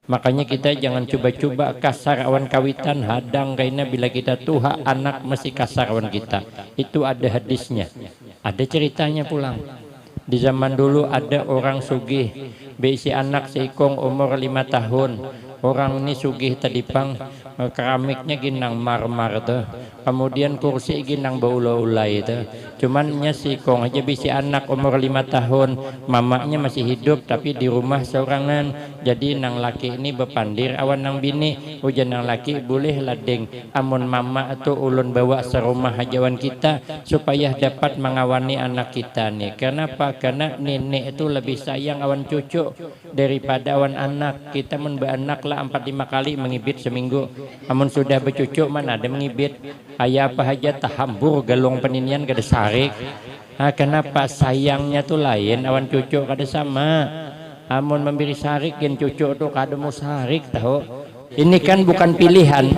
Makanya kita jangan coba-coba kasar awan kawitan hadang karena bila kita tuha anak mesti kasar awan kita. Itu ada hadisnya. Ada ceritanya pulang. Di zaman dulu ada orang sugih beisi anak seikong umur 5 tahun. Orang ini sugih tadi pang keramiknya ginang marmar tuh. Kemudian kursi ginang baula-ulai itu. Cuman nya si kong aja bisi anak umur 5 tahun, mamanya masih hidup tapi di rumah seorangan. Jadi nang laki ini bepandir awan nang bini, hujan nang laki boleh ladeng. Amun mama atau ulun bawa serumah hajawan kita supaya dapat mengawani anak kita nih. Kenapa? Karena nenek itu lebih sayang awan cucu daripada awan anak. Kita mun anak lah 4-5 kali mengibit seminggu. Amun sudah bercucu mana ada mengibit. Ayah apa aja tahambur galung peninian kada sarik. Kenapa? Sayangnya tuh lain awan cucu kada sama. Amun memberi sarik gen cucu tuh kada mau sarik tahu. Ini kan bukan pilihan.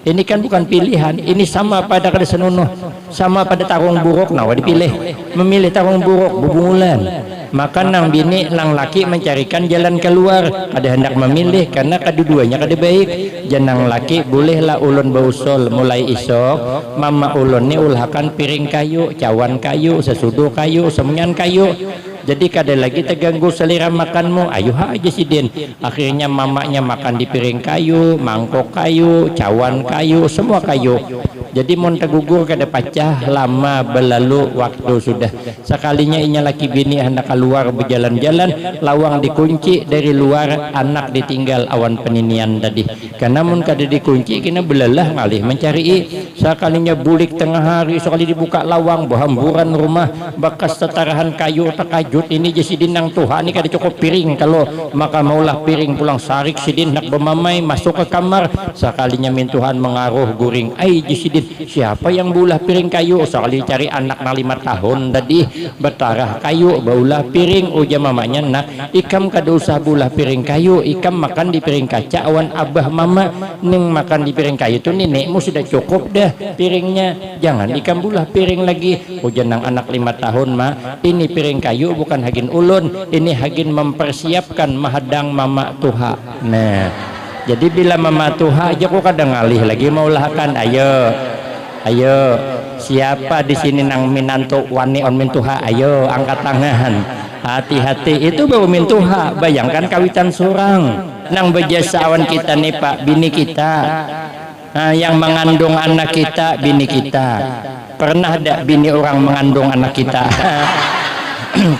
Ini kan bukan pilihan. Ini sama pada kada senunuh. Sama pada tarung buruk nawa dipilih. Memilih tarung buruk bubungulan. Maka nang bini nang laki mencarikan jalan keluar, ada hendak memilih karena kedua-duanya kada baik. Janang laki bolehlah ulun bausul mulai isok mama ulun ni ulhakan piring kayu, cawan kayu, sesudu kayu, semenyan kayu. Jadi kada lagi terganggu selera makanmu. Ayo aja sidin. Akhirnya mamanya makan di piring kayu, mangkok kayu, cawan kayu, semua kayu. Jadi mun tergugur kada pacah lama berlalu waktu sudah. Sekalinya inya laki bini hendak keluar berjalan-jalan, lawang dikunci dari luar, anak ditinggal awan peninian tadi. Karena mun kada dikunci kena belalah ngalih mencari. Sekalinya bulik tengah hari, sekali dibuka lawang berhamburan rumah, bekas tetarahan kayu terkajut ini je sidin nang Tuhan ini kada cukup piring kalau maka maulah piring pulang sarik sidin nak bermamai masuk ke kamar. Sekalinya min Tuhan mengaruh guring, ai je sidin siapa yang bulah piring kayu. Sekali cari anak na 5 tahun tadi bertarah kayu baulah piring. Uja mamanya nak ikam kada usah bulah piring kayu, ikam makan di piring kaca. Awan abah mama ning makan di piring kayu tu nenekmu sudah cukup dah piringnya, jangan ikam bulah piring lagi. Uja nang anak 5 tahun mah ini piring kayu bukan hagin ulun, ini hagin mempersiapkan mahadang mama tuha. Nah jadi bila mama tuha aja kok kadang ngalih lagi mau lahkan. Ayo siapa di sini nang minantu wani on mintuha? Ayo angkat tangan. Hati-hati itu baru mintuha. Bayangkan kawitan surang nang berjasa awan kita nih pak bini kita. Yang mengandung anak kita bini kita. Pernah ada bini orang mengandung anak kita?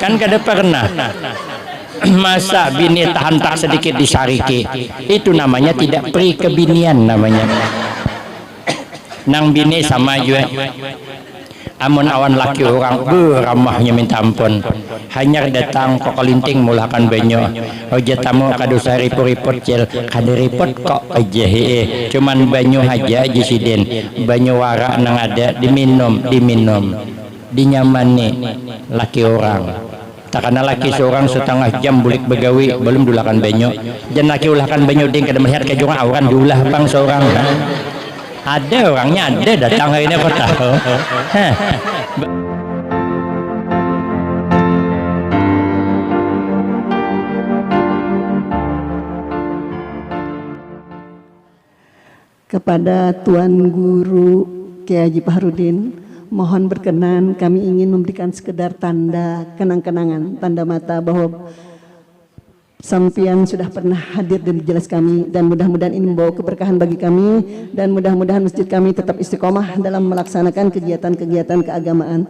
Kan kada pernah. Masa bini tahan tak sedikit disariki, itu namanya tidak pri kebinian namanya. Nang bini sama juga amun awan laki orang beramahnya minta ampun, hanya datang kok kelinting mulakan banyo oja tamu kadosa ripot-ripot cel kada ripot kok aja cuman banyo aja aja sidin banyo wara nang ada diminum dinyamani laki orang. Tak kena laki seorang setengah jam bulik begawi belum dulakan banyo. Jangan laki ulahkan banyo ding kada melihat ke jurang awan diulah pang seorang. Ada orangnya ada datang hari ini kau tahu. Kepada Tuan Guru Kiai Haji Fahrudin, mohon berkenan kami ingin memberikan sekedar tanda kenang-kenangan, tanda mata bahwa sampian sudah pernah hadir di jelas kami dan mudah-mudahan ini membawa keberkahan bagi kami dan mudah-mudahan masjid kami tetap istiqomah dalam melaksanakan kegiatan-kegiatan keagamaan.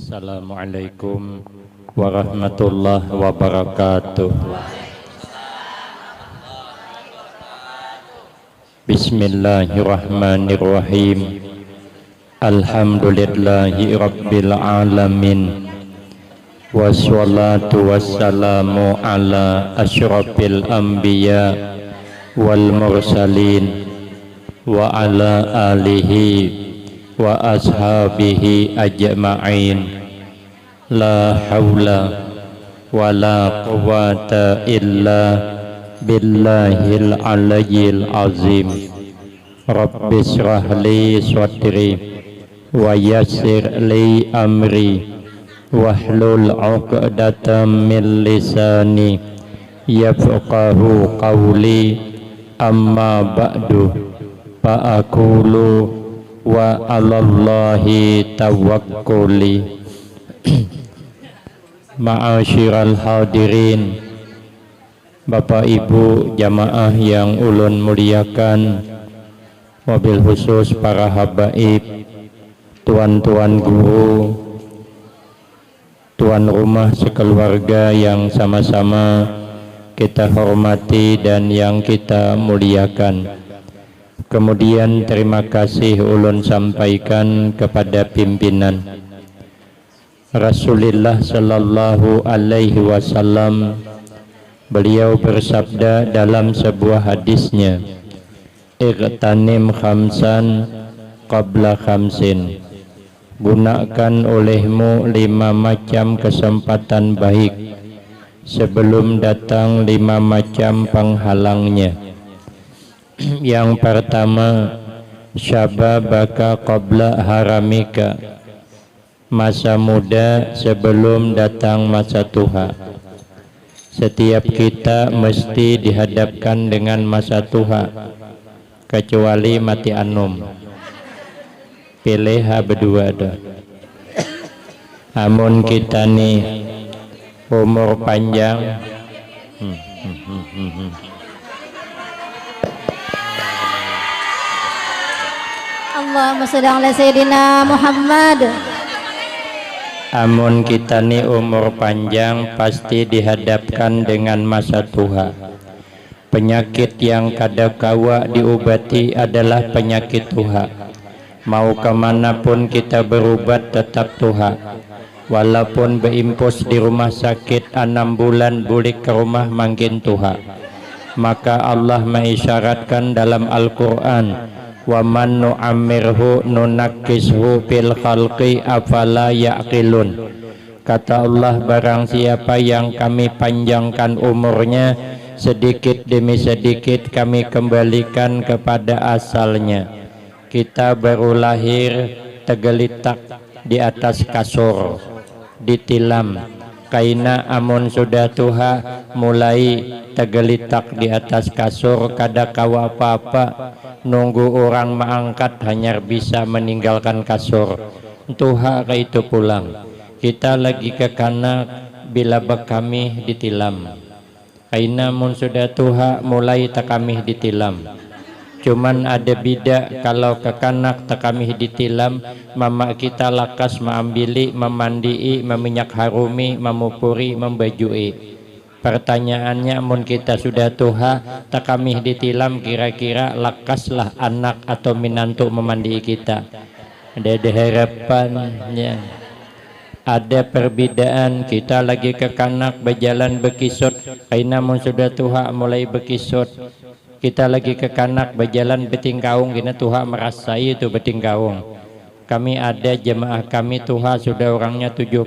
Assalamualaikum warahmatullahi wabarakatuh. Bismillahirrahmanirrahim. Alhamdulillahi rabbil alamin. Wassalatu wassalamu ala asyrafil anbiya wal mursalin wa ala alihi wa ashabihi ajma'in. La haula wa la quwwata illa billahil aliyyil azim. Rabbi shrah li sadri wa yassir li amri wahlul 'uqdatam min lisani yafqahu qawli. Amma ba'du fa aqulu wa 'alallahi tawakkuli. Ma'asyiral hadirin, Bapak Ibu jamaah yang ulun muliakan, wabil khusus para habaib, tuan-tuan guru, tuan rumah sekeluarga yang sama-sama kita hormati dan yang kita muliakan. Kemudian terima kasih ulun sampaikan kepada pimpinan. Rasulullah sallallahu alaihi wasallam, beliau bersabda dalam sebuah hadisnya, ightanim khamsan qabla khamsin. Gunakan olehmu 5 macam kesempatan baik sebelum datang 5 macam penghalangnya. Yang pertama, syababaka qabla haramika. Masa muda sebelum datang masa tua. Setiap kita mesti dihadapkan dengan masa tua, kecuali mati anum. Pilih berdua dah. Amun kita nih umur panjang, Allahumma shalli ala sayyidina Muhammad. Amun kita nih umur panjang pasti dihadapkan dengan masa tua. Penyakit yang kadakawa diobati adalah penyakit tua. Mau kemanapun kita berobat tetap tua. Walaupun berimpus di rumah sakit 6 bulan balik ke rumah makin tua. Maka Allah mengisyaratkan dalam Al-Quran, wa man nu'ammirhu nunakkishu fil khalqi afala ya'qilun. Kata Allah, barang siapa yang kami panjangkan umurnya, sedikit demi sedikit kami kembalikan kepada asalnya. Kita baru lahir tegelitak di atas kasur, ditilam. Kaina amun sudah tuha mulai tegelitak di atas kasur, kada kawa apa-apa, nunggu orang mengangkat hanya bisa meninggalkan kasur. Tuha ke itu pulang. Kita lagi ke kanak bila kami ditilam. Kaina amun sudah tuha mulai tak kami ditilam. Cuman ada bida, kalau ke kanak tak kami ditilam, mama kita lakas mengambil, memandii, meminyak harumi, memupuri, membajui. Pertanyaannya, mun kita sudah tuha tak kami ditilam, kira-kira lakaslah anak atau minantu memandii kita. Ada harapannya. Ada perbedaan. Kita lagi ke kanak berjalan bekisut, kaina mun sudah tuha mulai bekisut. Kita lagi ke kanak berjalan betingkaung, kena tuha merasai itu betingkaung. Kami ada jemaah kami tuha sudah orangnya 76,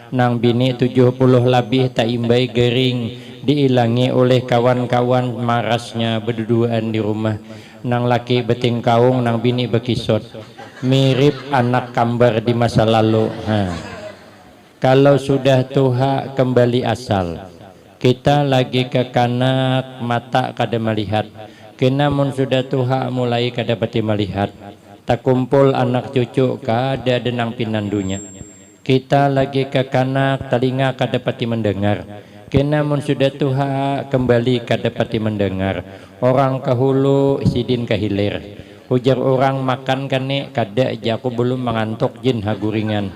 nang bini 70 lebih tak imbai gering, diilangi oleh kawan-kawan marasnya berduaan di rumah. Nang laki betingkaung, nang bini bekisut. Mirip anak kambar di masa lalu. Kalau sudah tuha kembali asal. Kita lagi ke kanak mata kada melihat. Kena mun sudah tuha mulai kada pati melihat. Tak kumpul anak cucu kada denang pinandunya. Kita lagi ke kanak telinga kada pati mendengar. Kena mun sudah tuha kembali kada pati mendengar. Orang ke hulu sidin ke hilir. Ujar orang makan kane kada jaku belum mengantuk jin haguringan.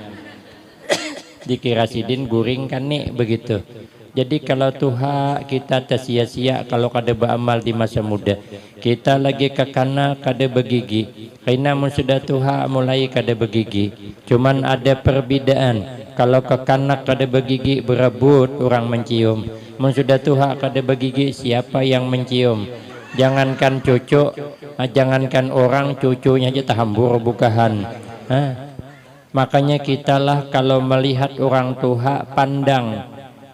dikira sidin guring kan nih begitu. Jadi kalau Tuhan kita tersia-sia kalau kada beramal di masa muda, kita lagi kekana kada begigi. Karena mun sudah Tuhan mulai kada begigi. Cuman ada perbedaan. Kalau kekanak kada begigi berebut orang mencium. Mun sudah Tuhan kada begigi siapa yang mencium? Jangankan cucu, jangankan orang, cucunya aja tahambur bukahan. Makanya kitalah kalau melihat orang tua pandang.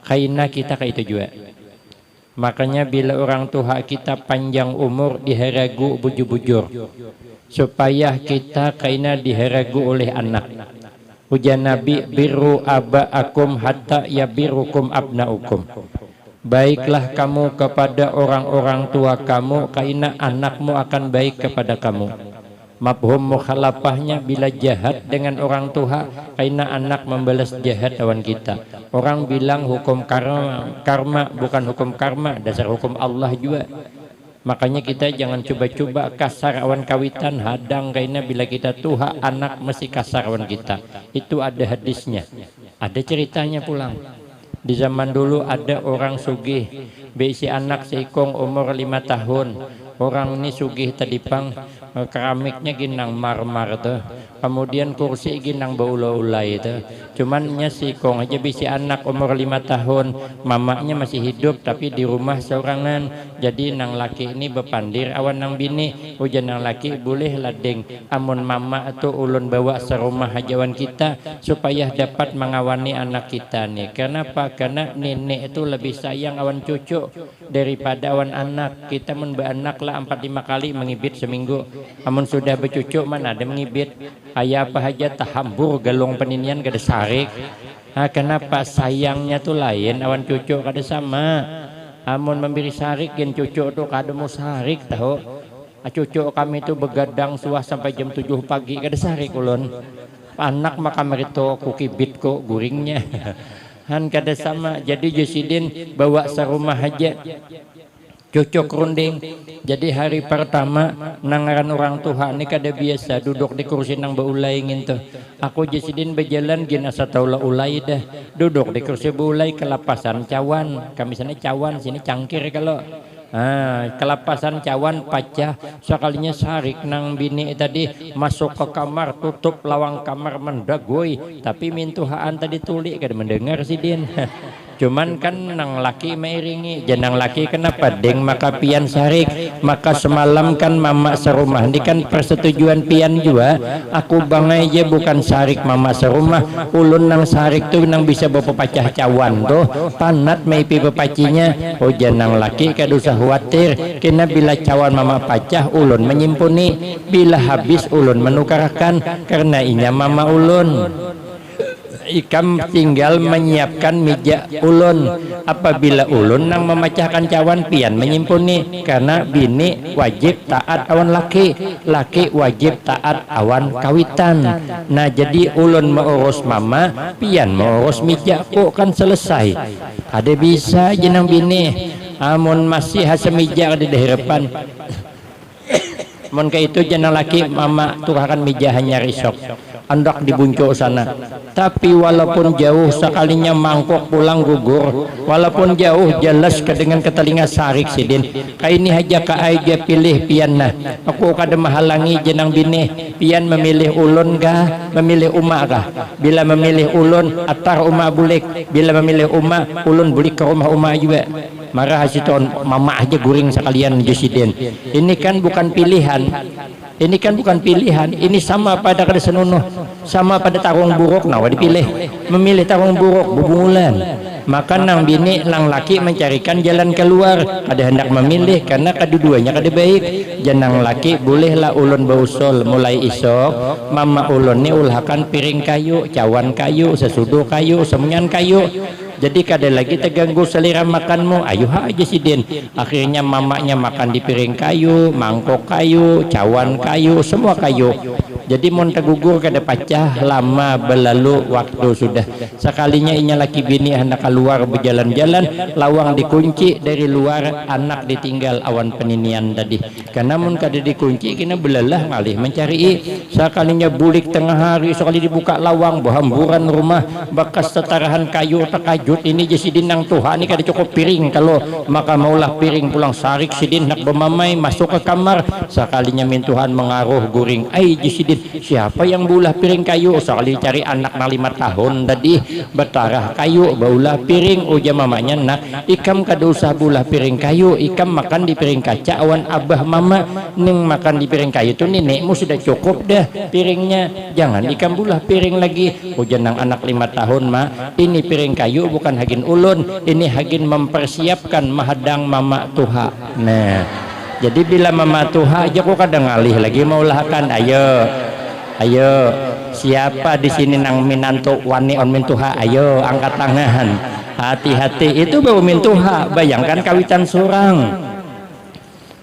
Kaina kita kayak itu juga. Makanya bila orang tua kita panjang umur diheragu bujur-bujur supaya kita kaina diheragu oleh anak. Ujar Nabi, biru aba'akum hatta yabirukum abna'ukum. Baiklah kamu kepada orang-orang tua kamu kaina anakmu akan baik kepada kamu. Mafhum mukhalafahnya bila jahat dengan orang tua karena anak membalas jahat lawan kita. Orang bilang hukum karma bukan hukum karma, dasar hukum Allah juga. Makanya kita jangan coba-coba kasar awan kawitan hadang karena bila kita tuha anak mesti kasar awan kita. Itu ada hadisnya. Ada ceritanya pulang. Di zaman dulu ada orang sugih beisi anak seikong umur 5 tahun. Orang ini sugih tadipang keramiknya ginang marmar tuh, kemudian kursi ginang beula-ulai tuh. Cuman sikong aja bisi anak umur 5 tahun, mamanya masih hidup tapi di rumah seorangan. Jadi nang laki ini bepandir awan nang bini, ujan nang laki boleh lading amun mama atau ulun bawa serumah hajawan kita supaya dapat mengawani anak kita nih. Kenapa? Karena nenek itu lebih sayang awan cucu daripada awan anak. Kita men anak lah 4-5 kali mengibit seminggu. Amun sudah bercucu mana ada mengibit. Ayah apa aja tahambur galung peninian kada sarik. Kenapa? Sayangnya tuh lain awan cucu kada sama. Amun memberi sarik gen cucu tuh kada mau sarik tahu. Cucu kami tuh begadang suah sampai jam 7 pagi kada sarik ulun. Anak maka merito kukibit kok guringnya. Han kada sama. Jadi Josidin bawa serumah aja. Cucuk runding. Jadi hari pertama nangaran orang tua ini kada biasa duduk di kursi nang beulai gitu. Aku Josidin berjalan gina sataula ulai dah. Duduk di kursi beulai kelapasan cawan. Kami sana cawan sini cangkir kalau. Kelapasan cawan pacah sekalinya sarik nang bini tadi masuk ke kamar tutup lawang kamar mendagoi tapi mintuhaan tadi tulik kada mendengar sidin. Cuman kan nang laki meiringi janang laki kenapa deng maka pian sarik maka semalam kan mama serumah ini kan persetujuan pian juga aku bangai aja bukan sarik mama serumah ulun nang sarik tuh nang bisa bawa pacah cawan tuh panat meipi bepacinya oh janang laki kada usah khawatir kena bila cawan mama pacah ulun menyimpuni bila habis ulun menukarkan karena inya mama ulun. Ikam tinggal menyiapkan meja ulun apabila ulun nang memecahkan cawan pian menyimpuni karena bini wajib taat awan laki wajib taat awan kawitan. Nah jadi ulun mengurus mama pian mengurus meja kok kan selesai. Ada bisa jenang bini amun masih hasa meja di depan mun ke itu jenang laki mama tukarkan meja hanya risok andak dibuncuk sana. Tapi walaupun jauh sekalinya mangkok pulang gugur, walaupun jauh jelas kedengan ke telinga sarik sidin. Kaini aja ka aja pilih pian nah. Aku kada mahalangi jenang bini. Pian memilih ulun kah, memilih uma kah? Bila memilih ulun atar uma bulik, bila memilih uma ulun bulik ke rumah uma juga. Marah hasiton mama aja guring sekalian Josidin. Ini kan bukan pilihan. Ini kan bukan pilihan, ini sama pada kada senunuh, sama pada tarung buruk, nawa dipilih, memilih tarung buruk bubungulan. Maka nang bini, nang laki mencarikan jalan keluar, kada hendak memilih karena kedua-duanya kada baik. Janang laki bolehlah ulun bausul mulai isok, mama ulun ni ulhakan piring kayu, cawan kayu, sesudu kayu, semunyan kayu. Jadi kada lagi terganggu selera makanmu. Ayo aja sidin. Akhirnya mamanya makan di piring kayu, mangkok kayu, cawan kayu, semua kayu. Jadi mon gugur kada pacah lama berlalu waktu sudah. Sekalinya inya laki bini hendak keluar berjalan-jalan, lawang dikunci dari luar, anak ditinggal awan peninian tadi. Karena mun kada dikunci kena belalah ngalih mencari. Sekalinya bulik tengah hari, sekali dibuka lawang berhamburan rumah, bekas setarahan kayu terkajut ini jesidin nang Tuhan ini kada cukup piring, kalau maka maulah piring pulang sarik sidin nak bermamai masuk ke kamar. Sekalinya min Tuhan mengaruh guring, ai jesidin siapa yang bulah piring kayu, sekali cari anak na 5 tahun tadi bertarah kayu baulah piring. Uja mamanya nak ikam kada usah bulah piring kayu, ikam makan di piring kaca. Awan abah mama ning makan di piring kayu tu nenekmu sudah cukup dah piringnya, jangan ikam bulah piring lagi. Uja nang anak 5 tahun mah ini piring kayu bukan hagin ulun, ini hagin mempersiapkan mahadang mama tuha. Nah jadi bila mama tuha aja kok kadang ngalih lagi mau lahkan. Ayo siapa di sini nang minantu wani on mintuha, ayo angkat tangan. Hati-hati itu baru mintuha. Bayangkan kawitan surang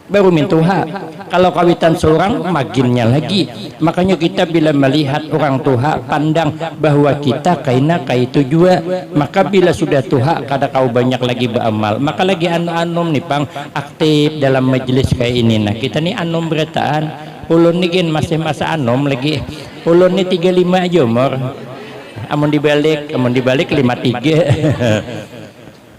baru mintuha, kalau kawitan seorang maginnya lagi. Makanya kita bila melihat orang tuha pandang bahwa kita kaina kaitu jua. Maka bila sudah tuha kada kau banyak lagi beramal, maka lagi anu-anum nih pang aktif dalam majelis kayak ini. Nah kita nih anum berataan ulun nih gin masih masa anom lagi, ulun nih 35 aja umur, amun dibalik 53.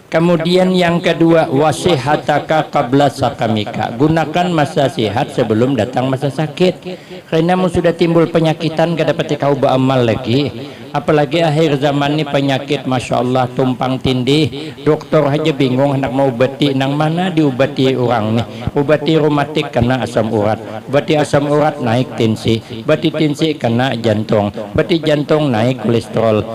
Kemudian yang kedua, wasihataka qabla sakamika, gunakan masa sehat sebelum datang masa sakit. Karena sudah timbul penyakitan gak dapat kau beramal lagi, apalagi akhir zaman ini penyakit masya Allah tumpang tindih. Dokter aja bingung hendak mau obati nang mana diobati orang nih. Obati reumatik kena asam urat, obati asam urat naik tensi, obati tensi kena jantung, obati jantung naik kolesterol,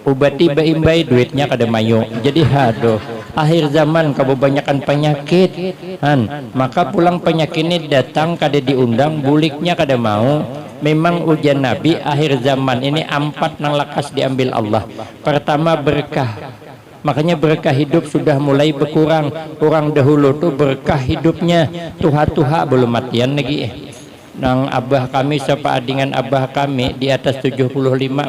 obati baimbai duitnya kada mayu. Jadi haduh akhir zaman kebanyakan penyakit maka pulang penyakit ini datang kada diundang, buliknya kada mau. Memang ujian Nabi akhir zaman ini 4 nang lakas diambil Allah. Pertama berkah, makanya berkah hidup sudah mulai berkurang. Orang dahulu tuh berkah hidupnya tuha-tuha belum matian lagi. Nang abah kami siapa adingan abah kami di atas 75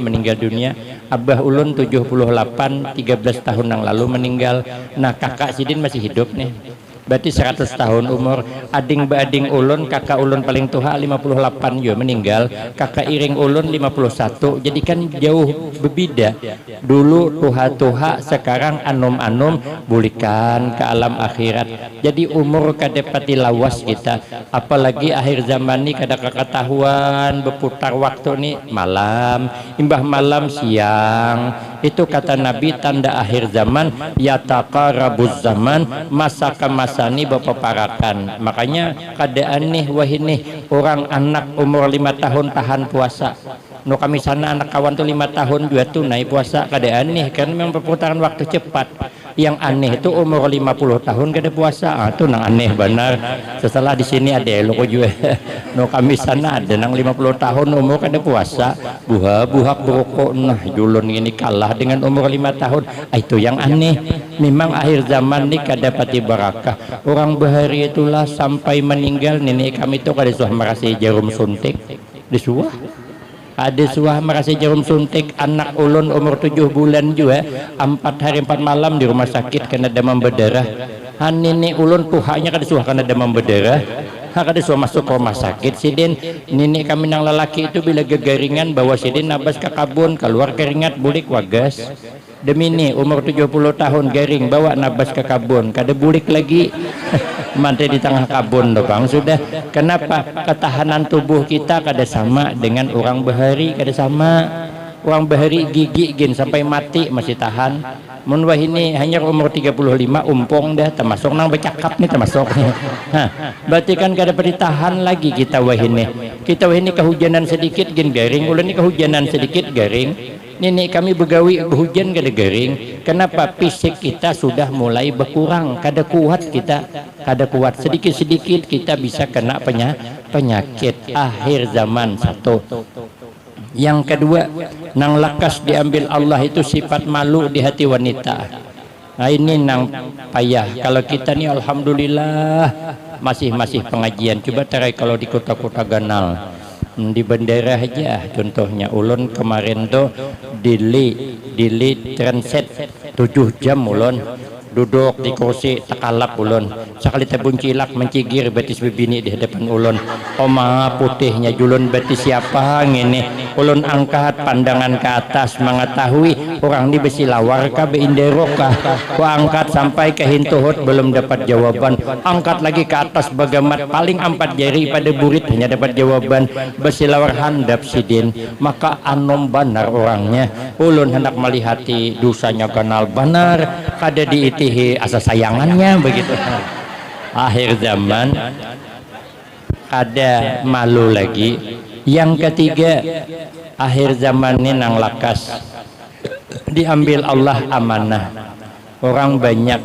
meninggal dunia. Abah ulun 78 13 tahun yang lalu meninggal. Nah kakak sidin masih hidup nih, berarti 100 tahun umur. Ading ulun, kakak ulun paling tua 58 juga meninggal, kakak iring ulun 51. Jadi kan jauh berbeda. Dulu tuha-tuha, sekarang anum-anum bulikan ke alam akhirat. Jadi umur kadepati lawas kita, apalagi akhir zaman ini kada keketahuan berputar waktu nih malam imbah malam siang. Itu kata Nabi tanda akhir zaman, yataqarabuz zaman, masa ke masa ini berpaparakan. Makanya keadaan nih wah ini orang anak umur 5 tahun tahan puasa. No kami sana anak kawan tuh 5 tahun juga tunai puasa. Keadaan nih kan memang perputaran waktu cepat. Yang aneh itu umur 50 tahun kada puasa. Itu nang aneh benar. Setelah di sini ada elok juga. No kami sana ada nang 50 tahun umur kada puasa. Buhak berokok. Nah julun ini kalah dengan umur 5 tahun. Itu yang aneh. Memang akhir zaman ini kada pati barakah. Orang bahari itulah sampai meninggal. Nenek kami itu kada suah merasi jarum suntik. Disuah. Ada suah merasa jarum suntik. Anak ulun umur 7 bulan juga 4 hari 4 malam di rumah sakit karena demam berdarah. Nenek ulun tuhanya kada suah karena demam berdarah. Kada suah masuk rumah sakit sidin. Nenek kami nang lelaki itu bila gegaringan bawa sidin nabas ke kabun, keluar keringat bulik wagas. Demi ini umur 70 tahun garing bawa nabas ke kabun, kada bulik lagi. Mantai di tengah kabun doh bang sudah. Kenapa? Ketahanan tubuh kita kada sama dengan orang bahari, kada sama. Orang bahari gigi gin sampai mati masih tahan. Mun wah ini hanya umur 35 umpong dah, termasuk nang bercakap nih termasuk. Berarti kan kada tahan lagi kita wah ini. Kita wah ini kehujanan sedikit gin garing, ulan ini kehujanan sedikit garing. Nenek kami begawi hujan kada garing. Kenapa? Fisik kita sudah mulai berkurang, kada kuat kita, kada kuat. Sedikit-sedikit kita bisa kena penyakit akhir zaman. Satu. Yang kedua, nang lakas diambil Allah itu sifat malu di hati wanita. Nah ini nang payah. Kalau kita nih alhamdulillah masih pengajian. Coba terai kalau di kota-kota ganal. di bandara aja contohnya ulun kemarin tuh dili transit 7 jam ulun duduk di kursi takalap ulun sekali tebuncilak mencigir betis bebini di hadapan ulun oma putihnya julun betis siapa ngini ulun angkat pandangan ke atas mengetahui orang ini besi lawar kah beinderokah ku angkat sampai ke hintuhut belum dapat jawaban angkat lagi ke atas bagamat paling 4 jari pada burit hanya dapat jawaban besi lawar handap sidin maka anom banar orangnya ulun hendak melihati dosanya kenal banar kada diitihi asa sayangannya begitu. Akhir zaman ada malu lagi. Yang ketiga akhir zaman ini nang lakas diambil Allah amanah. Orang banyak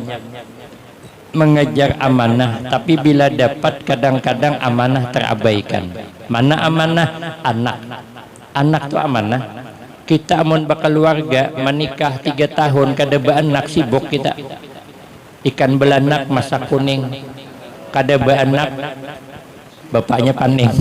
mengejar amanah tapi bila dapat kadang-kadang amanah terabaikan. Mana amanah? Anak itu amanah. Kita amun berkeluarga menikah 3 tahun kada beranak sibuk kita ikan belanak masak kuning kada beranak bapaknya paning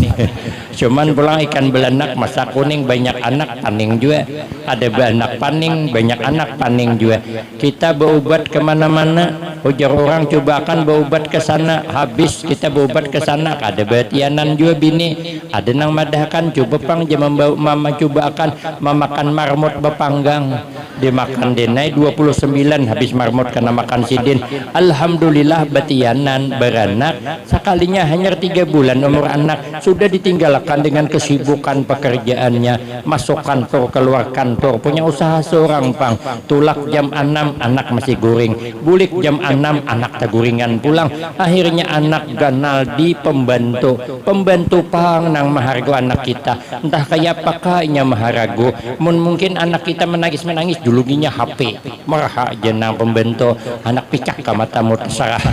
cuman pulang ikan belanak masak kuning banyak anak paning juga ada beranak paning banyak anak paning juga kita berobat kemana-mana ujar orang coba akan berobat ke sana habis kita berobat ke sana kada batianan juga bini ada nang madahkan coba pang je membawa mama coba akan memakan marmut bepanggang dimakan denai 29 habis marmut karena makan sidin alhamdulillah batianan beranak sekalinya hanya 3 bulan umur anak sudah ditinggalkan dengan kesibukan pekerjaannya masuk kantor keluar kantor punya usaha seorang pang tulak jam 6 anak masih guring bulik jam 6 anak teguringan pulang akhirnya anak ganal di pembantu pang nang mahargo anak kita entah kayak apakah inya maharago mungkin anak kita menangis duluginya HP marah jenang pembantu anak picak ke matamu terserah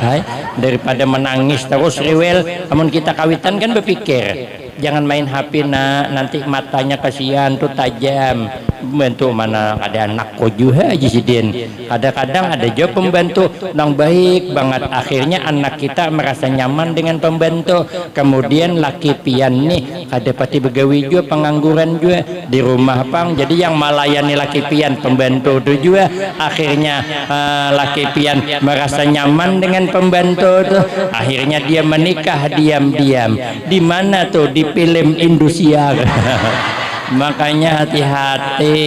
daripada menangis terus rewel amun kita kawitan kan berpikir jangan main HP nanti matanya kasihan tuh tajam pembantu mana ada anak kojuh aja sidin kadang-kadang ada juga pembantu nang baik banget akhirnya anak kita merasa nyaman dengan pembantu kemudian laki pian nih ada pati begawi juga pengangguran juga di rumah pang jadi yang melayani laki pian pembantu itu juga akhirnya laki pian merasa nyaman dengan pembantu tuh akhirnya dia menikah diam-diam di mana tuh di film Indosiar makanya hati-hati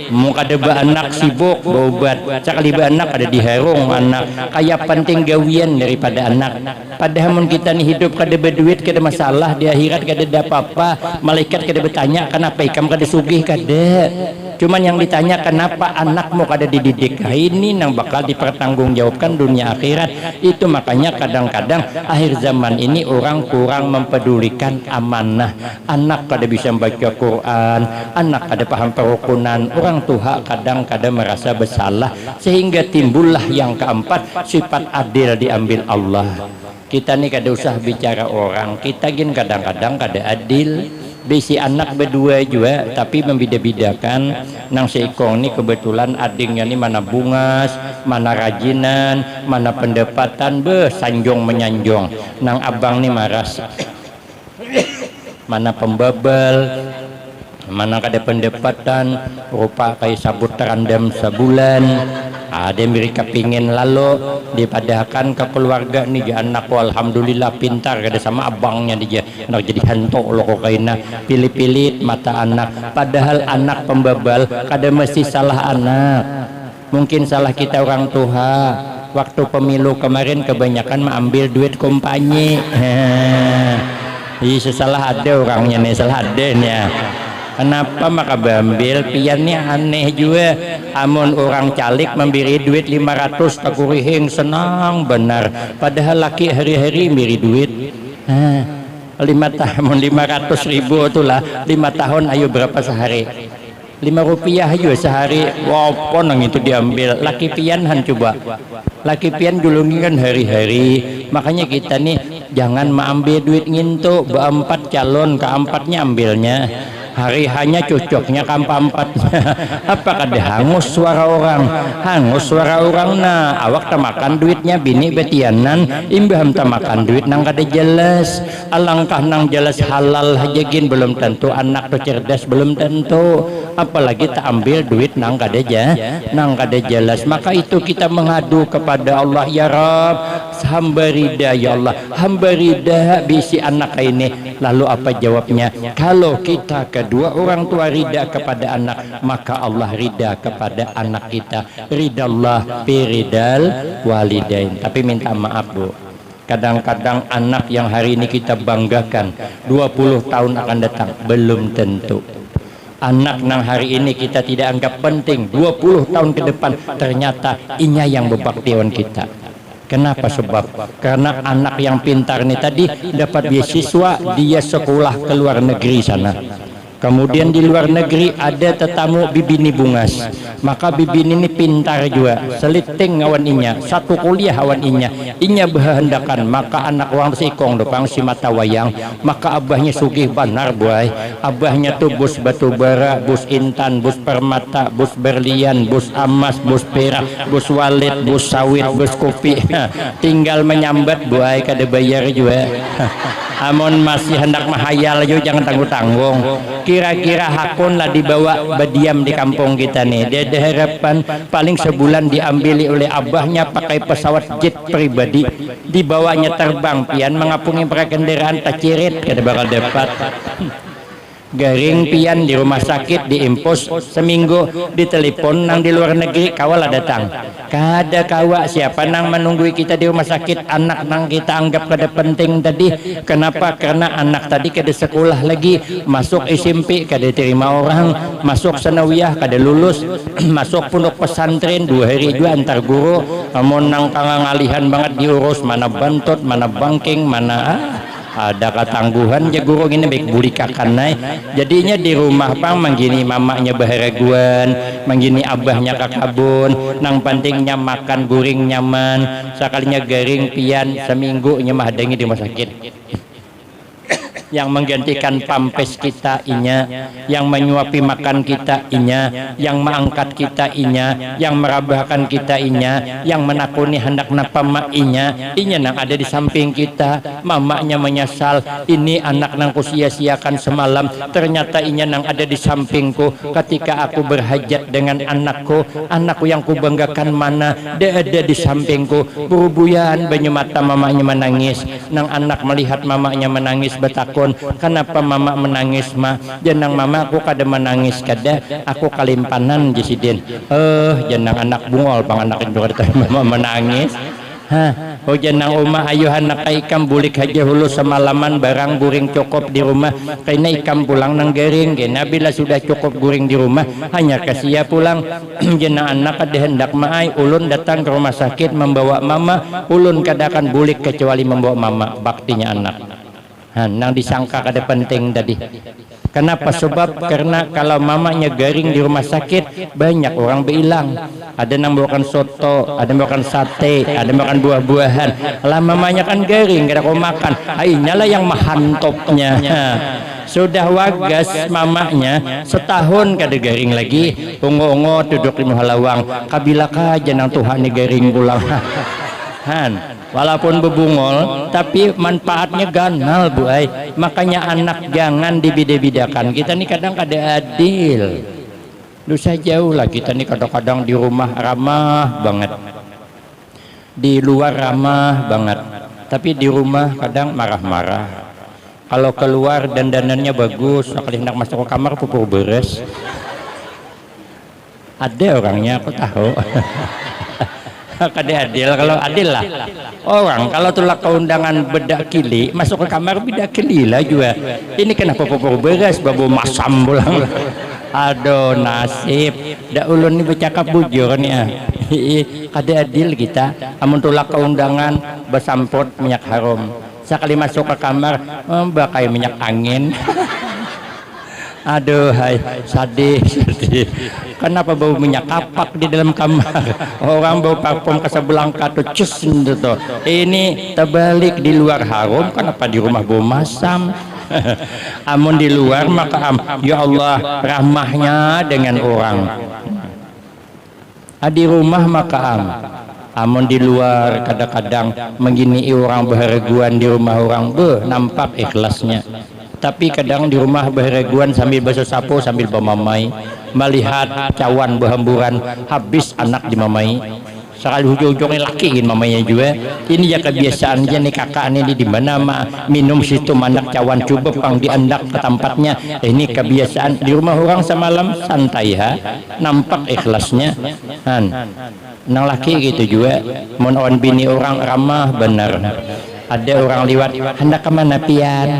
muka deba anak sibuk berobat cakali anak ada di harung anak kayak penting gawian daripada anak padahal mun kita nih hidup kada berduit kada masalah di akhirat kada ada apa-apa malaikat kada bertanya kenapa ikam kada sugih kada cuman yang ditanya kenapa anakmu kada dididik ini nang bakal dipertanggungjawabkan dunia akhirat itu makanya kadang-kadang akhir zaman ini orang kurang mempedulikan amanah anak kada bisa baca Quran anak kada paham perukunan orang tua kadang-kadang merasa bersalah sehingga timbullah yang keempat sifat adil diambil Allah kita nih kada usah bicara orang kita gin kadang-kadang kada adil bisi anak berdua juga tapi membeda-bedakan nang seikong ini kebetulan adingnya ini mana bungas mana rajinan mana pendapatan sanjong menyanjong nang abang ini maras mana pembabal mana kada pendapatan rupa kayak sabut terandam sebulan ada mereka pingin lalu dipadahkan ke keluarga nih anak alhamdulillah pintar kada sama abangnya dia nak jadi hantu lo kok kaina pilih-pilih mata anak padahal anak pembabal kada mesti salah anak mungkin salah kita orang tua waktu pemilu kemarin kebanyakan mengambil duit kompanye salah ada orangnya nih salah ada nih kenapa maka bambil piannya aneh juga amun orang calik memberi duit 500 takurihing senang benar padahal laki hari-hari beri duit 5 tahun 500 ribu itulah 5 tahun ayo berapa sehari 5 rupiah aja sehari wapon yang itu diambil laki pianhan coba laki pian gulungi kan hari-hari makanya kita nih jangan mengambil duit ngintu beempat calon keempatnya ambilnya Hari-hanya cocoknya kampa-empatnya. Apakah hangus suara orang? Hangus suara orang nah awak tamakan duitnya bini betianan imbaham tamakan duit nang kada jelas. Alangkah nang jelas halal hajagin belum tentu anak tuh cerdas belum tentu. Apalagi tak ambil duit nang kada jelas. Maka itu kita mengadu kepada Allah, ya Rabb, hamba rida ya Allah, hamba rida bisi anak ini. Lalu apa jawabnya? Kalau kita kedua orang tua rida kepada anak, maka Allah rida kepada anak kita. Ridallah biridal walidain. Tapi minta maaf Bu, kadang-kadang anak yang hari ini kita banggakan 20 tahun akan datang belum tentu. Anak nang hari ini kita tidak anggap penting 20 tahun ke depan ternyata inya yang berbaktian kita. Kenapa? Sebab karena anak yang pintar ini tadi dapat beasiswa, dia sekolah ke luar negeri sana. Kemudian di luar negeri ada tetamu bibini bungas, maka bibini ini pintar juga, seliting awan inya, satu kuliah awan inya berhendakan, maka anak orang sikong dopang si mata wayang, maka abahnya sugih banar buai, abahnya tuh bus batu bara, bus intan, bus permata, bus berlian, bus emas, bus perak, bus walit, bus sawit, bus kopi, tinggal menyambat buai kada bayar juga. Amon masih hendak mahayal juga jangan tanggung-tanggung. Kira-kira hakun lah dibawa berdiam di kampung kita nih. Dia ada harapan paling sebulan diambili oleh abahnya pakai pesawat jet pribadi, dibawanya terbang pian mengapungi kendaraan tak cirit kada bakal dapat. Garing pian di rumah sakit diimpus seminggu, ditelepon nang di luar negeri kawal datang kada kawa siapa nang menunggu kita di rumah sakit. Anak nang kita anggap kada penting tadi. Kenapa? Karena anak tadi kada sekolah lagi, masuk SMP kada terima orang, masuk sanawiyah kada lulus, masuk pondok pesantren 2 hari juga antar guru, amun nang kangalihan banget diurus mana bantut mana bangking mana ada ketangguhan ya guru ini baik bulikakan naik. Jadinya di rumah pang manggini mamanya baharaguan, manggini abahnya kakabun, nang pentingnya makan guring nyaman, sekalinya garing pian seminggu nyemah dengi di rumah sakit. Yang menggantikan pampes kita inya, yang menyuapi makan kita inya, yang mengangkat kita inya, yang merabahkan kita inya, yang menakuni hendak napa mak inya nang ada di samping kita. Mamanya menyesal, ini anak nang ku sia-siakan semalam, ternyata inya nang ada di sampingku ketika aku berhajat dengan anakku yang ku banggakan mana dia ada di sampingku. Burubuyan banyu mata mamanya menangis, nang anak melihat mamanya menangis betakun, kenapa mama menangis mah? Jenang mama aku kada menangis kada, aku kalimpanan jisidin. Jenang anak bungol pang anak itu mama menangis. Oh jenang umah ayo anak ikam bulik aja hulu semalaman barang guring cukup di rumah, karena ikam pulang nang garing gena bila sudah cukup guring di rumah hanya kasia pulang. Jenang anak kada hendak maai ulun datang ke rumah sakit membawa mama, ulun kada akan bulik kecuali membawa mama. Baktinya anak nang disangka kada penting tadi. Kenapa? Sebab karena kalau mamanya garing di rumah sakit banyak orang bilang, ada yang makan soto, ada yang makan sate, ada yang makan buah-buahan. Lah mamanya kan garing kada kau makan, nyala yang mahantopnya. Sudah wagas mamanya setahun kada garing lagi, ungo-ungo duduk di halawang, kabila kaja nang Tuhan ni garing pulang. Walaupun bebungol tapi manfaatnya ganal buai. Makanya anak jangan dibeda-bedakan. Kita nih kadang kada adil. Dosa jauh lah kita nih kadang-kadang di rumah ramah banget, di luar ramah banget, tapi di rumah kadang marah-marah. Kalau keluar dandanannya bagus, sekali hendak masuk ke kamar pupur beres. Ada orangnya aku tahu. Kada adil. Kalau adil lah orang kalau tulak keundangan bedak kili masuk ke kamar bedak kili lah juga. Ini kenapa pupur beres babu masam pulang. Aduh nasib dak ulun ni bercakap bujur nih. Kada adil kita. Amun tulak keundangan bersamput minyak harum, sekali masuk ke kamar bakai minyak angin. Aduh, hai sadih. Kenapa bau minyak kapak di dalam kamar? Orang bau parfum Casablanca tuh cus gitu. Ini terbalik, di luar harum, kenapa di rumah bau masam? Amun di luar maka ya Allah rahmahnya dengan orang. Di rumah maka amun di luar kadang-kadang menggini orang berreguan di rumah orang nampak ikhlasnya. Tapi kadang di rumah berreguan sambil basuh sapu sambil bermamai, melihat cawan berhamburan habis anak dimamai. Sekali ujung-ujungnya laki ingin mamanya juga. Ini ya kebiasaannya nih kakak ini di mana minum situ anak cawan coba pang diandak ke tempatnya. Ini kebiasaan di rumah orang semalam santai nampak ikhlasnya. Nang laki gitu juga. Mun on bini orang ramah benar. Ada orang liwat hendak kemana pian?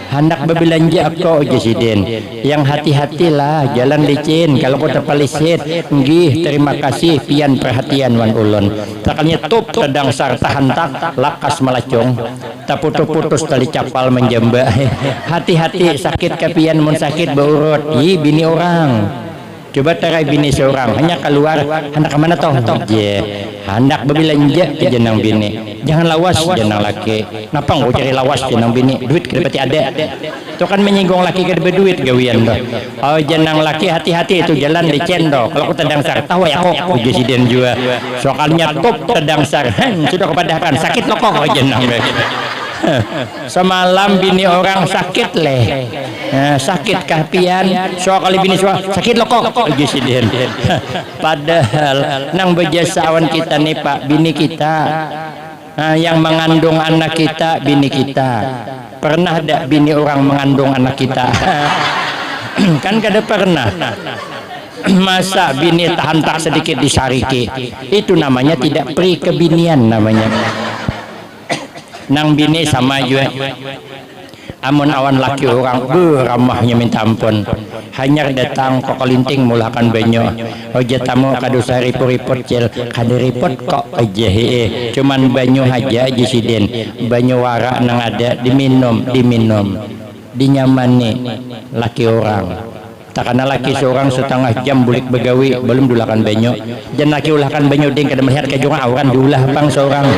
Hendak berbelanja kok Jesiden yang hati-hatilah jalan licin kalau kau terpalisit nggih terima kasih pian perhatian wan ulun takanya top tedang sarta hantak lakas melacong tak putus-putus tali capal menjamba hati-hati sakit kepian mun sakit beurut bini orang coba terai bini seorang hanya keluar hendak kemana toh hendak berbelanja jenang bini jangan lawas jenang laki kenapa nggak cari lawas jenang bini duit kedapati ada itu kan menyinggung laki ke berduit gawian doh oh jenang laki hati-hati itu jalan di cendol kalau aku tendang sar tahu ya kok presiden juga soalnya top tendang sar sudah kepadahkan sakit lo kok jenang semalam bini orang sakit sakit kapian kali bini sakit lo kok presiden padahal nang bejasawan kita nih Pak bini kita yang mengandung anak kita bini kita pernah ada bini orang mengandung anak kita kan kada pernah masa bini tahan tak sedikit disariki itu namanya tidak pri kebinian namanya nang bini sama juga amun awan laki orang ramahnya minta ampun hanya datang kok kelinting mulakan banyo oja tamu kadu sari puripot cel kadu ripot kok aja cuman banyo aja Jesiden banyo wara nang ada diminum dinyamani laki orang tak karena laki seorang setengah jam bulik begawi belum dulakan banyo dan laki ulahkan banyo ding kada melihat kejungan awan diulah pang seorang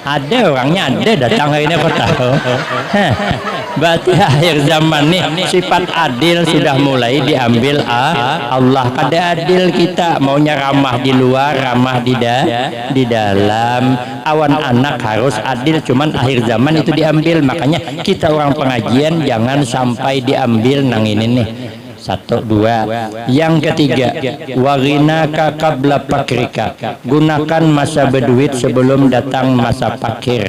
ada orangnya ada datang hari ini aku tahu berarti akhir zaman nih sifat adil sudah mulai diambil Allah kada adil kita maunya ramah di luar ramah di dalam awan anak harus adil cuman akhir zaman itu diambil makanya kita orang pengajian jangan sampai diambil nang ini nih 1, 2 yang ketiga warinaka qabla pakrika gunakan masa berduit sebelum datang masa pakir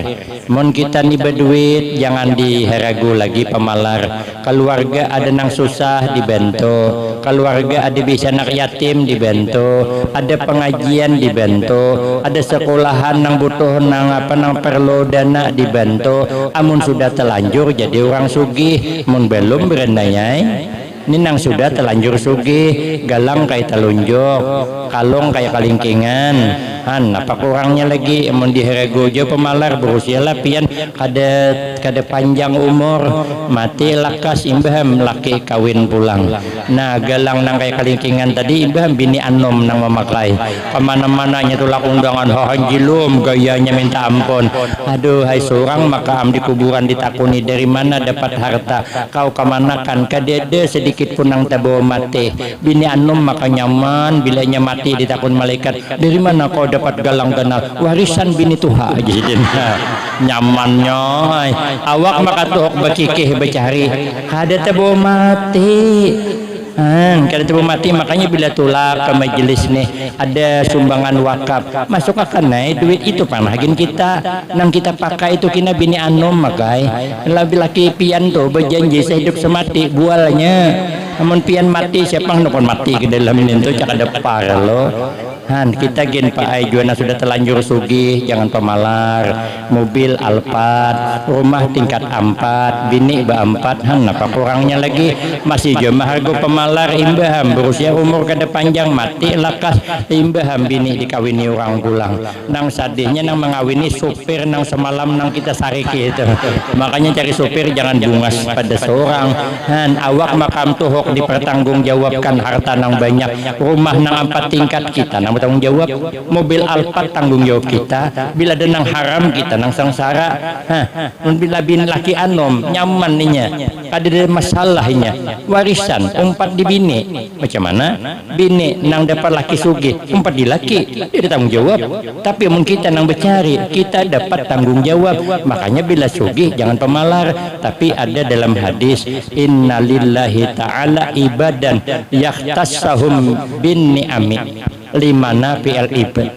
mun kita nih berduit jangan diheragu lagi pemalar keluarga ada nang susah dibantu keluarga ada bisa anak yatim dibantu ada pengajian dibantu ada sekolahan nang butuh nang perlu dana dibantu amun sudah telanjur jadi orang sugih mun belum berenayai ini nang sudah telanjur sugih galang kayak telunjuk kalung kayak kalingkingan apa kurangnya lagi mun diherego aja pemalar berusia lapian kada panjang umur mati lakas imbaham laki kawin pulang nah galang nang kayak kalingkingan tadi imbaham bini anom nang memakai kemana-mana nyetulak undangan hanjilum gayanya minta ampun aduh hai seorang maka di kuburan ditakuni dari mana dapat harta kau kemanakan kadede sedikit pun nang tabawa mati bini anom maka nyaman bilanya mati ditakun malaikat dari mana kau dapat galang ganal warisan bini tuha jadi nyamannya awak maka tuhok bakikih becari kada tabawa mati kada tabawa mati makanya bila tulak ke majelis nih ada sumbangan wakaf masuk akan naik duit itu panahgin kita nang kita pakai itu kina bini anom makai lebih laki pian tuh berjanji sehidup semati bualnya namun pian mati siapa nukon mati ke dalam ini tuh cak ada parlo kita gen Pak Aijuana sudah telanjur sugih jangan pemalar mobil Alphard rumah tingkat 4 bini ba-4 apa kurangnya lagi masih jemaah harga pemalar imbaham berusia umur kada panjang mati lakas imbaham bini dikawini orang pulang nang sadihnya nang mengawini supir nang semalam nang kita sariki itu makanya cari supir jangan bungas pada seorang awak makam tuhok pokok dipertanggungjawabkan harta nang banyak, rumah nang 4 tingkat kita nang bertanggung jawab, mobil Alphard tanggung jawab kita, bila ada nang haram kita nang sengsara. Bila bin laki anom nyaman ninya, ada masalahnya, warisan umpat di bini, macam mana bini nang dapat laki sugih umpat di laki, dia tanggung jawab. Tapi mun kita nang bercari, kita dapat tanggung jawab. Makanya bila sugih jangan pemalar. Tapi ada dalam hadis, innalillahi ta'ala ibadan yakhtassahum bin ni'ami limana fi'al ibad.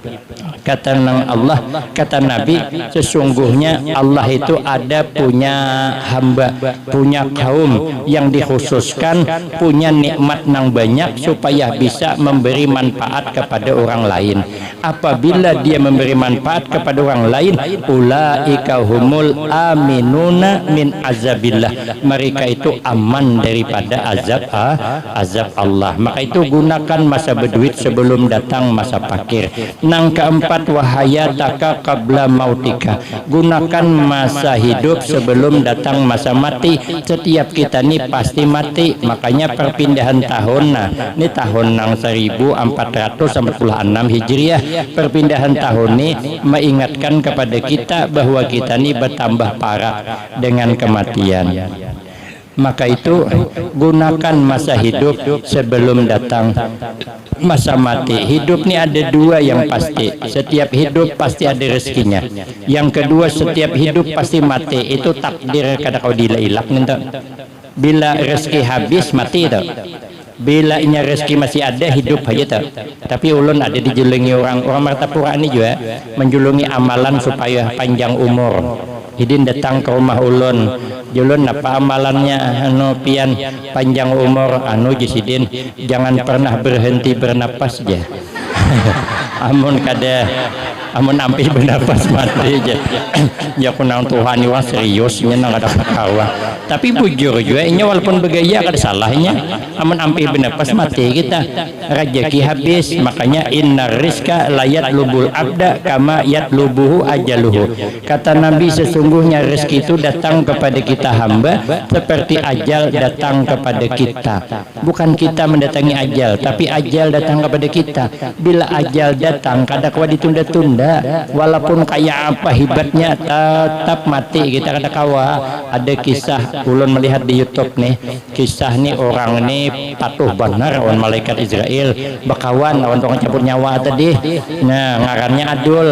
Kata Allah, kata Nabi, sesungguhnya Allah itu ada punya hamba, punya kaum yang dikhususkan, punya nikmat nang banyak supaya bisa memberi manfaat kepada orang lain. Apabila dia memberi manfaat kepada orang lain, ulaika humul aminuna min azabillah, mereka itu aman daripada azab Allah. Maka itu gunakan masa berduit sebelum datang masa fakir. Nang keempat, wahayataka qabla mautika, gunakan masa hidup sebelum datang masa mati. Setiap kita ini pasti mati. Makanya perpindahan tahun, nah ini tahun nang 1446 Hijriah, perpindahan tahun ini mengingatkan kepada kita bahwa kita ini bertambah parah dengan kematian. Maka itu gunakan masa hidup sebelum datang masa mati. Hidup ini ada dua yang pasti, setiap hidup pasti ada rezekinya. Yang kedua, setiap hidup pasti mati. Itu takdir kada kau dilailah nih. Bila rezeki habis mati itu. Bila inya rezeki masih ada, hidup aja tak. Tapi ulun ada dijulungi orang Martapura ini juga menjulungi amalan supaya panjang umur. Hidin datang ke rumah ulun, julun apa amalannya, anu pian panjang umur, anu jisidin jangan pernah berhenti bernapas aja. Amun kada amun ampi bernapas mati aja. Ya kunang Tuhan iwa seriusnya nang ada kawa. Tapi bujur juga ini walaupun begaya kada salahnya. Amun ampi bernapas mati kita. Rezeki habis, makanya innar rizqa layat lubul abda kama yatlubuhu ajaluhu. Kata Nabi, sesungguhnya rezeki itu datang kepada kita hamba seperti ajal datang kepada kita. Bukan kita mendatangi ajal, tapi ajal datang kepada kita. Bila ajal datang kada kawa ditunda-tunda, walaupun kayak apa hebatnya tetap mati kita kada kawa. Ada kisah ulun melihat di YouTube nih, kisah nih orang nih patuh benar lawan malaikat Israel, bakawan lawan tukang cabut nyawa tadi. Nah ngarannya Adul.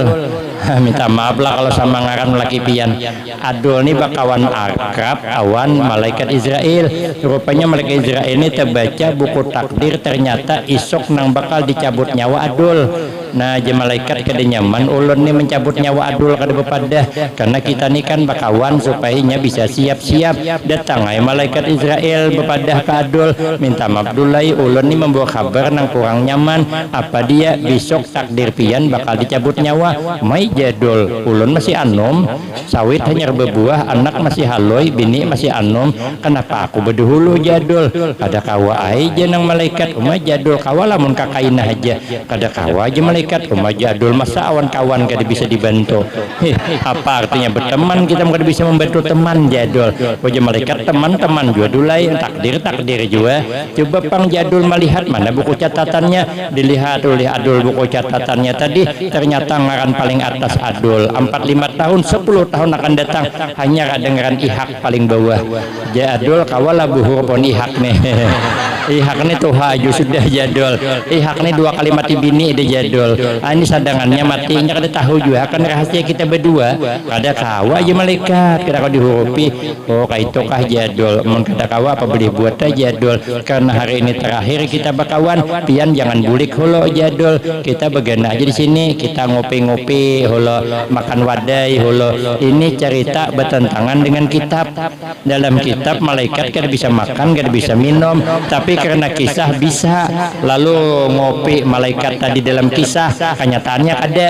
Minta maaf lah kalau sama ngaran laki pian. Adul nih bakawan akrab awan malaikat Israel. Rupanya malaikat Israel ini terbaca buku takdir, ternyata isok nang bakal dicabut nyawa Adul. Nah je malaikat kada nyaman ulun nih mencabut nyawa Adul kada bepadah, karena kita nih kan bakawan supaya nya bisa siap-siap. Datang ay malaikat Israel bepadah ke Adul, minta maaf dulai ulun nih membawa kabar nang kurang nyaman. Apa dia besok takdir pian bakal dicabut nyawa. Mai jadul ulun masih anom, sawit hanya berbuah, anak masih haloi, bini masih anom. Kenapa aku berdahulu jadul? Kada kawa aja nang malaikat. Jadul kawa lamun kakainah aja. Kada kawa aja malaikat. Jadul masa awan kawan kada bisa dibantu. Apa artinya berteman kita kada bisa membantu teman jadul. Wajah malaikat teman-teman juga dulai, takdir juga. Coba pang jadul melihat mana buku catatannya, dilihat oleh Adul buku catatannya tadi, ternyata ngaran paling atas Adul 45 tahun 10 tahun akan datang hanya ada ngaran Ihak paling bawah. Jadul kawala buhur pun Ihak nih. Ihak nih tuh haju sudah jadul. Ihak nih 2 kali mati bini dia jadul. Ini sadangannya matinya kada tahu juga kan rahasia kita berdua. Kada kawa aja malaikat kada kau dihurupi. Oh kayak itu kah jadul. Mun kada kawa apa boleh buat aja jadul. Karena hari ini terakhir kita bakawan, pian jangan bulik holo jadul. Kita begana aja di sini, kita ngopi-ngopi holo, makan wadai holo. Ini cerita bertentangan dengan kitab. Dalam kitab malaikat kada bisa makan, kada bisa minum, tapi karena kisah bisa. Lalu ngopi malaikat tadi dalam kisah, kenyataannya ada.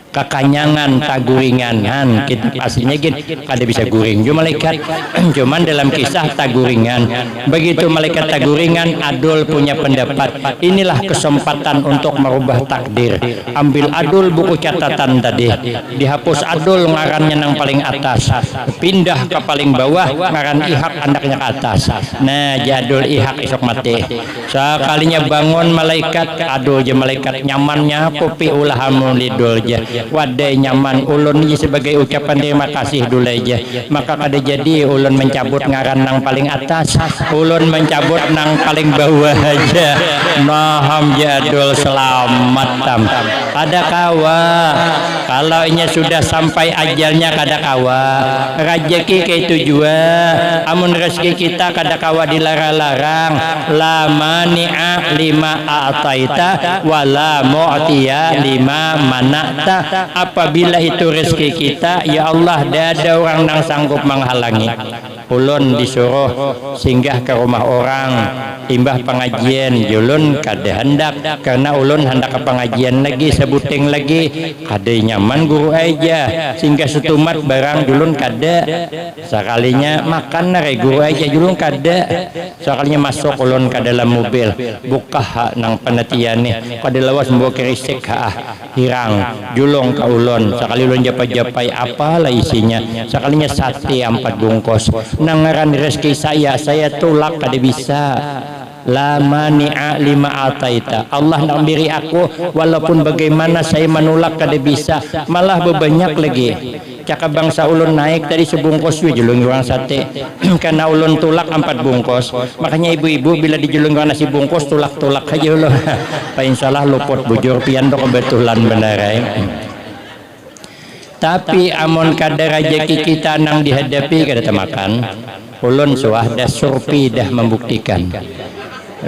kekanyangan taguringan kita pastinya gini kada bisa guring juga malaikat cuman dalam kisah taguringan begitu malaikat taguringan adul punya pendapat inilah kesempatan untuk merubah takdir ambil adul buku catatan tadi dihapus adul ngarannya nang paling atas pindah ke paling bawah ngaran ihak anaknya ke atas nah jadul ihak isok mati sekalinya bangun malaikat aduh je malaikat nyamannya kopi ulahamu lidul je wadai nyaman ulun ini sebagai ucapan terima kasih dulu aja maka kada jadi ulun mencabut ngaran nang paling atas ulun mencabut nang paling bawah aja naham jadul selamat tam kada kawa kalau ini sudah sampai ajalnya kada kawa rezeki ke tujuan amun rezeki kita kada kawa dilarang-larang la mani'a lima a'taita wala mu'tiya lima mana'ta apabila itu rezeki kita ya Allah ada orang yang sanggup menghalangi ulun disuruh singgah ke rumah orang timbah pengajian ulun kada hendak karena ulun hendak ke pengajian lagi sebuting lagi kada nyaman guru aja singgah setumat barang ulun kada sekalinya makan nare guru aja ulun kada sekalinya masuk ulun ke dalam mobil buka hak nang penatian nih kada lawas membawa kerisik hirang julung ke ulun sekali ulun japai-japai apalah isinya sekalinya sate 4 bungkus nangaran rezeki saya tulak kada bisa la mani'a lima ataita Allah nak beri aku walaupun bagaimana saya menolak kada bisa malah bebanyak lagi cakap bangsa ulun naik tadi sebungkus julung orang sate karena ulun tulak 4 bungkus makanya ibu-ibu bila dijulung orang nasi bungkus tulak-tulak aja ulun pa insyaallah luput bujur pian dok kebetulan benar tapi amun kada rezeki kita nang dihadapi kada temakan ulun suah dah surpi dah membuktikan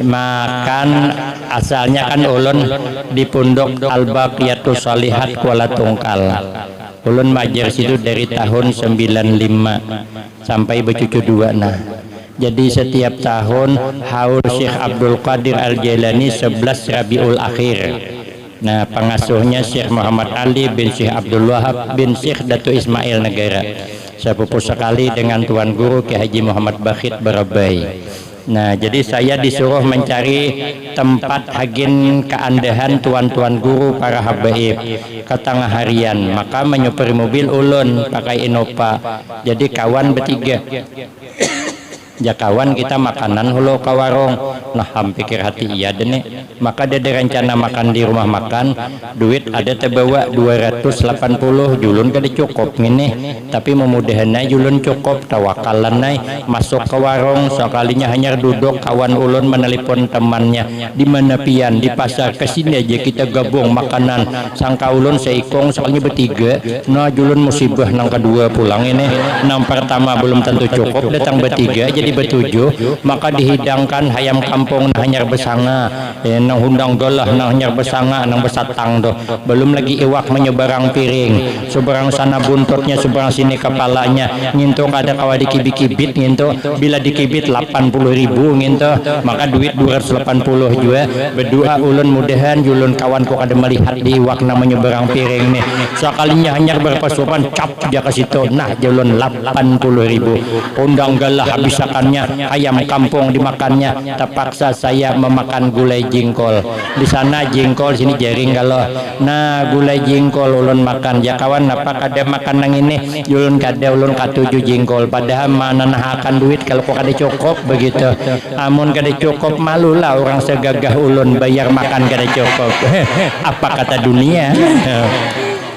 makan asalnya kan ulun di pondok Al-Baqiyatus Shalihat Kuala Tungkal ulun majer situ dari tahun 95 sampai bercucu 2 nah jadi setiap tahun haul Syekh Abdul Qadir Al-Jailani 11 Rabiul Akhir nah pengasuhnya Syekh Muhammad Ali bin Syekh Abdul Wahab bin Syekh Datu Ismail Negara sepupu sekali dengan Tuan Guru Ki Haji Muhammad Bakhit Barabai. Nah jadi saya disuruh mencari tempat hagin keandahan tuan-tuan guru para habaib ke tengah harian maka menyupir mobil ulun pakai Innova jadi kawan bertiga ya kawan kita makanan hulu ke warung nah pikir hati iya dene maka ada rencana makan di rumah makan duit ada terbawa 280 julun kada cukup ngene tapi memudahannya julun cukup tawakalan nai masuk ke warung sekalinya hanya duduk kawan ulun menelpon temannya di mana pian di pasar kesini aja kita gabung makanan sangka ulun seikong sekalinya bertiga nah julun musibah nang kedua pulang ini nang pertama belum tentu cukup datang bertiga jadi bertujuh maka dihidangkan ayam kampung hanyar besanga nang hundang golah nang hanyar besanga nang besatang doh belum lagi iwak menyebarang piring seberang sana buntutnya seberang sini kepalanya nginto kada kawa dikibit-kibit nginto bila dikibit 80.000 nginto maka duit 280 juga berdua ulun mudahan julun kawanku kada melihat di iwak nang menyeberang piring nih sekalinya hanyar berpasukan cap dia ke situ nah julun 80.000 undang galah habisakan ayam kampung dimakannya terpaksa saya memakan gulai jengkol di sana jengkol sini jaring kalau nah gulai jengkol ulun makan ya kawan apa kada makan nang ini ulun kada ulun katuju jengkol padahal mana nahakan duit kalau kok kada cukup begitu amun kada cukup malulah orang segagah ulun bayar makan kada cukup apa kata dunia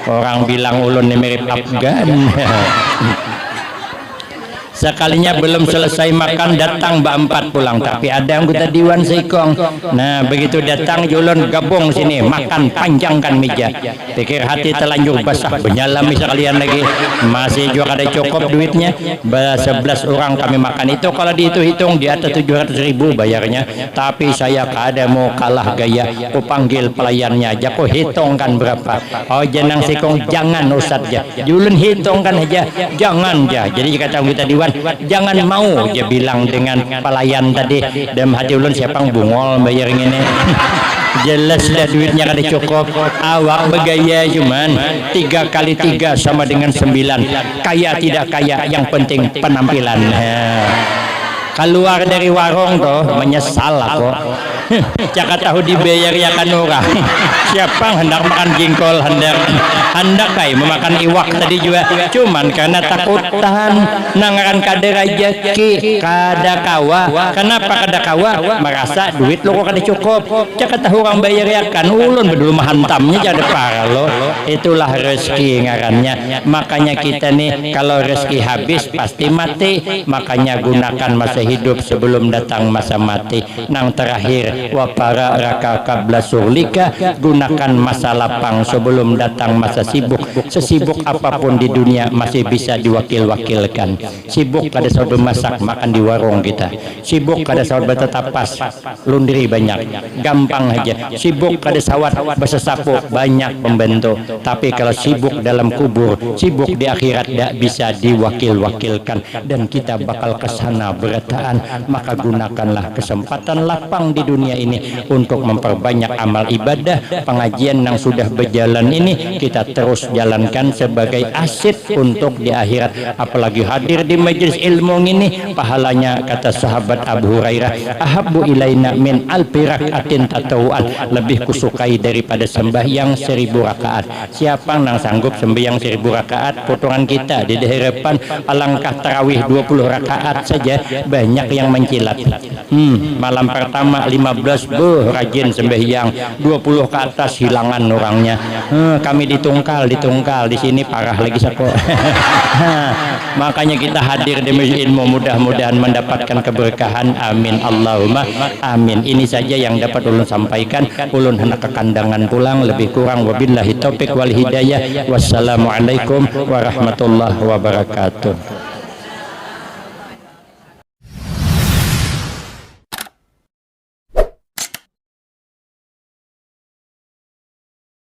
orang bilang ulun ini mirip Afgan sekalinya belum selesai makan datang Mbak Empat pulang tapi ada anggota Dewan Seikong nah begitu datang julun gabung sini makan panjangkan meja pikir hati telanjur basah benyalami sekalian lagi masih juga ada cukup duitnya 11 orang kami makan itu kalau dihitung di atas 700.000 bayarnya tapi saya kada mau kalah gaya ku panggil pelayannya aja ku hitungkan berapa oh jenang Seikong jangan Ustadz ya julun hitungkan aja jangan ya jadi kata anggota Dewan jangan mau dia bilang dengan pelayan tadi dalam hati ulun siapa yang bungol bayar ini jelas dah duitnya kada cukup. Awak bergaya cuman 3 kali 3 sama dengan 9. Kaya tidak kaya, yang penting penampilan. Keluar dari warung tuh menyesal aku. Cakap tahu dibayar ya kan orang. Siapa hendak makan jengkol, hendak kai memakan iwak tadi juga. Cuman karena takutan nangaran kada rezeki, kada kawa. Kenapa kada kawa? Merasa duit lo kok kada cukup. Cakap tahu orang bayar ya kan ulun bedul mahantamnya jadi parah lo. Itulah rezeki ngarannya. Makanya kita nih kalau rezeki habis pasti mati. Makanya gunakan masa hidup sebelum datang masa mati. Nang terakhir wa para raka qabla surlika, gunakan masa lapang sebelum datang masa sibuk. Sesibuk apapun di dunia masih bisa diwakil-wakilkan. Sibuk kada saud masak, makan di warung kita. Sibuk kada saud bertetapas, laundry banyak, gampang aja. Sibuk kada sawat bersesapu, banyak pembantu. Tapi kalau sibuk dalam kubur, sibuk di akhirat tidak bisa diwakil-wakilkan, dan kita bakal kesana berataan. Maka gunakanlah kesempatan lapang di dunia ini untuk memperbanyak amal ibadah. Pengajian yang sudah berjalan ini kita terus jalankan sebagai aset untuk di akhirat. Apalagi hadir di majelis ilmu ini, pahalanya kata sahabat Abu Hurairah, ahabbu ilaina min alfi rakaatin tatawuan, lebih kusukai daripada sembahyang 1000 rakaat. Siapa yang sanggup sembahyang 1000 rakaat? Potongan kita di hadapan alangkah tarawih 20 rakaat saja banyak yang mencilat. Malam pertama 15 rajin sembahyang, 20 ke atas hilangan orangnya. Kami ditungkal di sini parah lagi sako. Makanya kita hadir di majelis ilmu, mudah-mudahan mendapatkan keberkahan. Amin Allahumma amin. Ini saja yang dapat ulun sampaikan. Ulun hendak ke kandangan pulang, lebih kurang wabillahi taufik wal hidayah. Wassalamualaikum warahmatullahi wabarakatuh.